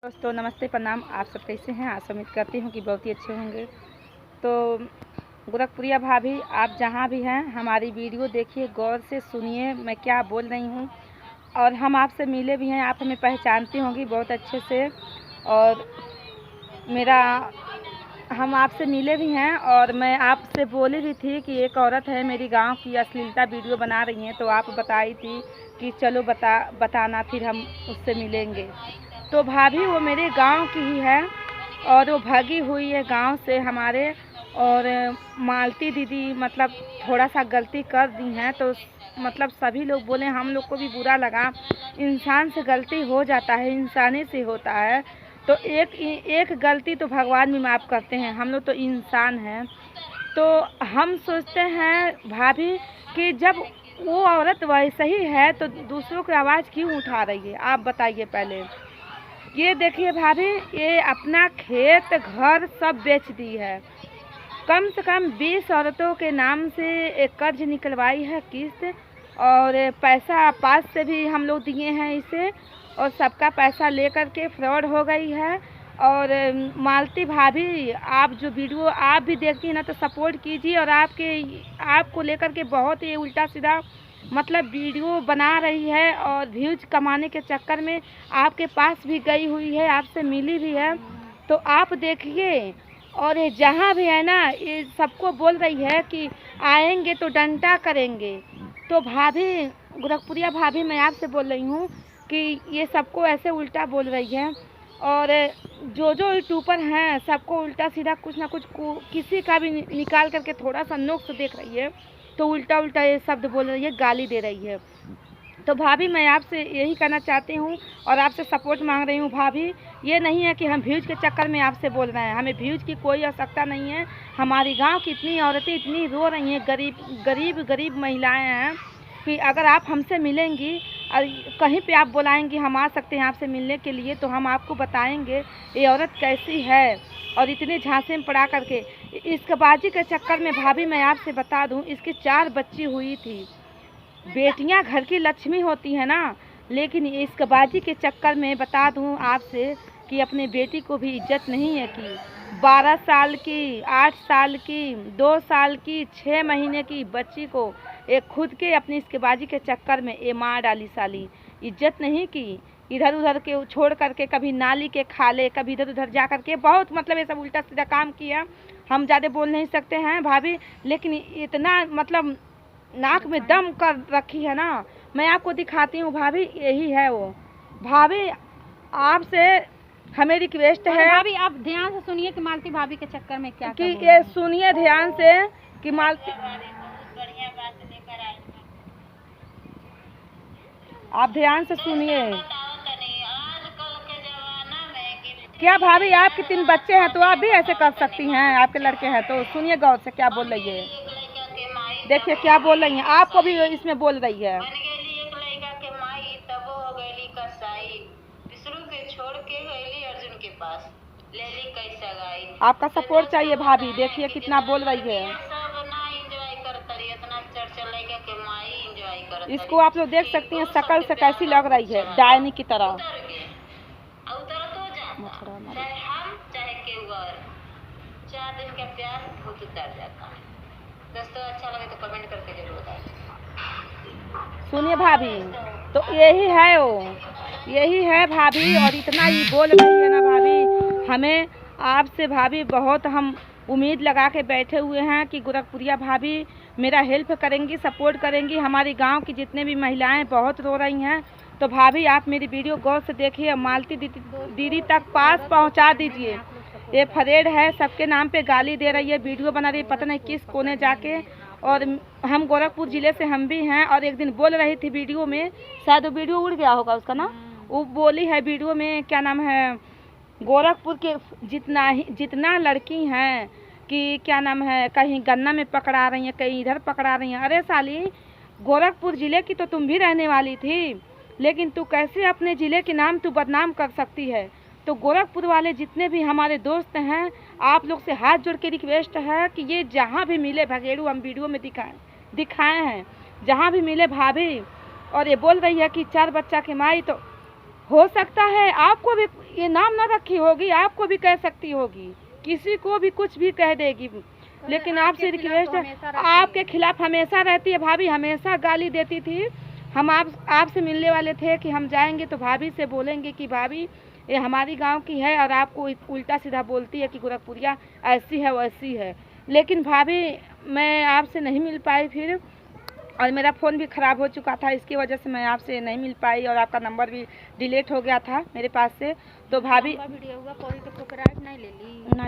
दोस्तों नमस्ते प्रणाम। आप सब कैसे हैं? आज उम्मीद करती हूँ कि बहुत ही अच्छे होंगे। तो गोरखपुरिया भाभी, आप जहाँ भी हैं हमारी वीडियो देखिए, गौर से सुनिए मैं क्या बोल रही हूँ। और हम आपसे मिले भी हैं, आप हमें पहचानती होंगी बहुत अच्छे से। और मेरा हम आपसे मिले भी हैं और मैं आपसे बोली भी थी कि एक औरत है मेरी गांव की, अश्लीलता वीडियो बना रही हैं, तो आप बताई थी कि चलो बताना, फिर हम उससे मिलेंगे। तो भाभी वो मेरे गांव की ही है और वो भागी हुई है गांव से हमारे। और मालती दीदी मतलब थोड़ा सा गलती कर दी हैं, तो मतलब सभी लोग बोले, हम लोग को भी बुरा लगा। इंसान से गलती हो जाता है, इंसानी से होता है। तो एक गलती तो भगवान भी माफ़ करते हैं, हम लोग तो इंसान हैं। तो हम सोचते हैं भाभी कि जब वो औरत वैसे ही है तो दूसरों की आवाज़ क्यों उठा रही है? आप बताइए पहले। ये देखिए भाभी, ये अपना खेत घर सब बेच दी है। कम से कम 20 औरतों के नाम से एक कर्ज निकलवाई है, किस्त। और पैसा पास से भी हम लोग दिए हैं इसे, और सबका पैसा लेकर के फ्रॉड हो गई है। और मालती भाभी, आप जो वीडियो आप भी देखती हैं ना, तो सपोर्ट कीजिए। और आपको लेकर के बहुत ही उल्टा सीधा मतलब वीडियो बना रही है, और व्यूज कमाने के चक्कर में आपके पास भी गई हुई है, आपसे मिली भी है। तो आप देखिए। और ये जहाँ भी है ना, ये सबको बोल रही है कि आएंगे तो डंडा करेंगे। तो भाभी, गोरखपुरिया भाभी, मैं आपसे बोल रही हूँ कि ये सबको ऐसे उल्टा बोल रही है। और जो यूट्यूबर हैं सबको उल्टा सीधा कुछ ना कुछ किसी का भी निकाल करके थोड़ा सा नुक्स देख रही है, तो उल्टा उल्टा ये शब्द बोल रही है, गाली दे रही है। तो भाभी, मैं आपसे यही कहना चाहती हूँ और आपसे सपोर्ट मांग रही हूँ भाभी। ये नहीं है कि हम व्यूज़ के चक्कर में आपसे बोल रहे हैं, हमें व्यूज़ की कोई आवश्यकता नहीं है। हमारी गांव की इतनी औरतें इतनी रो रही हैं, गरीब महिलाएं हैं, कि अगर आप हमसे मिलेंगी और कहीं पे आप बुलाएंगी, हम आ सकते हैं आपसे मिलने के लिए, तो हम आपको बताएंगे ये औरत कैसी है। और इतने झांसे में पड़ा करके इसकबाजी के चक्कर में भाभी, मैं आपसे बता दूँ, इसकी 4 बच्ची हुई थी। बेटियां घर की लक्ष्मी होती है ना, लेकिन इसकबाजी के चक्कर में बता दूं आपसे कि अपने बेटी को भी इज्जत नहीं है की। 12 साल की, 8 साल की, 2 साल की, 6 महीने की बच्ची को एक खुद के अपनी इसकबाजी के चक्कर में ये मार डाली साली। इज्जत नहीं की, इधर उधर के छोड़ करके कभी नाली के खाले, कभी इधर उधर जा करके बहुत मतलब ये सब उल्टा सीधा काम किया। हम ज़्यादा बोल नहीं सकते हैं भाभी, लेकिन इतना मतलब नाक में दम कर रखी है ना। मैं आपको दिखाती हूँ भाभी, यही है वो। भाभी, आपसे हमें रिक्वेस्ट है भाभी, आप ध्यान से सुनिए कि मालती भाभी के चक्कर में क्या कि ये सुनिए ध्यान से कि मालती, आप ध्यान से सुनिए। क्या भाभी, आपके 3 बच्चे हैं तो आप भी ऐसे कर सकती हैं? आपके लड़के हैं तो सुनिए गौर से क्या बोल रही है। देखिए क्या बोल रही हैं, आपको भी इसमें बोल रही है। आपका सपोर्ट चाहिए भाभी, देखिए कितना बोल रही है। इसको आप लोग देख सकती हैं, शकल से कैसी लग रही है, डायनी की तरह। दोस्तों, अच्छा लगे तो कमेंट करके जरूर बताएं। सुनिए भाभी, तो यही है वो, यही है भाभी। और इतना ही बोल रही है ना भाभी, हमें आपसे भाभी बहुत हम उम्मीद लगा के बैठे हुए हैं कि गोरखपुरिया भाभी मेरा हेल्प करेंगी, सपोर्ट करेंगी। हमारी गांव की जितने भी महिलाएं बहुत रो रही हैं, तो भाभी आप मेरी वीडियो गौर से देखिए, मालती दीदी तक पास पहुंचा दीजिए। ये फरेड है, सबके नाम पे गाली दे रही है, वीडियो बना रही है, पता नहीं किस कोने जाके। और हम गोरखपुर ज़िले से हम भी हैं। और एक दिन बोल रही थी वीडियो में, शायद वो वीडियो उड़ गया होगा उसका ना, वो बोली है वीडियो में, क्या नाम है, गोरखपुर के जितना लड़की हैं कि क्या नाम है, कहीं गन्ना में पकड़ा रही हैं, कहीं इधर पकड़ा रही हैं। अरे साली, गोरखपुर ज़िले की तो तुम भी रहने वाली थी, लेकिन तू कैसे अपने ज़िले के नाम तू बदनाम कर सकती है? तो गोरखपुर वाले जितने भी हमारे दोस्त हैं, आप लोग से हाथ जोड़ के रिक्वेस्ट है कि ये जहाँ भी मिले भगेड़ू, हम वीडियो में दिखाए हैं, जहाँ भी मिले भाभी। और ये बोल रही है कि 4 बच्चा के माई, तो हो सकता है आपको भी ये नाम ना रखी होगी, आपको भी कह सकती होगी, किसी को भी कुछ भी कह देगी, लेकिन आपसे रिक्वेस्ट है, आपके खिलाफ हमेशा रहती है। भाभी हमेशा गाली देती थी। हम आपसे मिलने वाले थे कि हम जाएंगे तो भाभी से बोलेंगे कि भाभी ये हमारी गांव की है और आपको उल्टा सीधा बोलती है कि गोरखपुरिया ऐसी है वैसी है। लेकिन भाभी मैं आपसे नहीं मिल पाई फिर, और मेरा फ़ोन भी ख़राब हो चुका था, इसकी वजह से मैं आपसे नहीं मिल पाई और आपका नंबर भी डिलीट हो गया था मेरे पास से। तो भाभी वीडियो कॉल तो कॉपीराइट नहीं ले ली।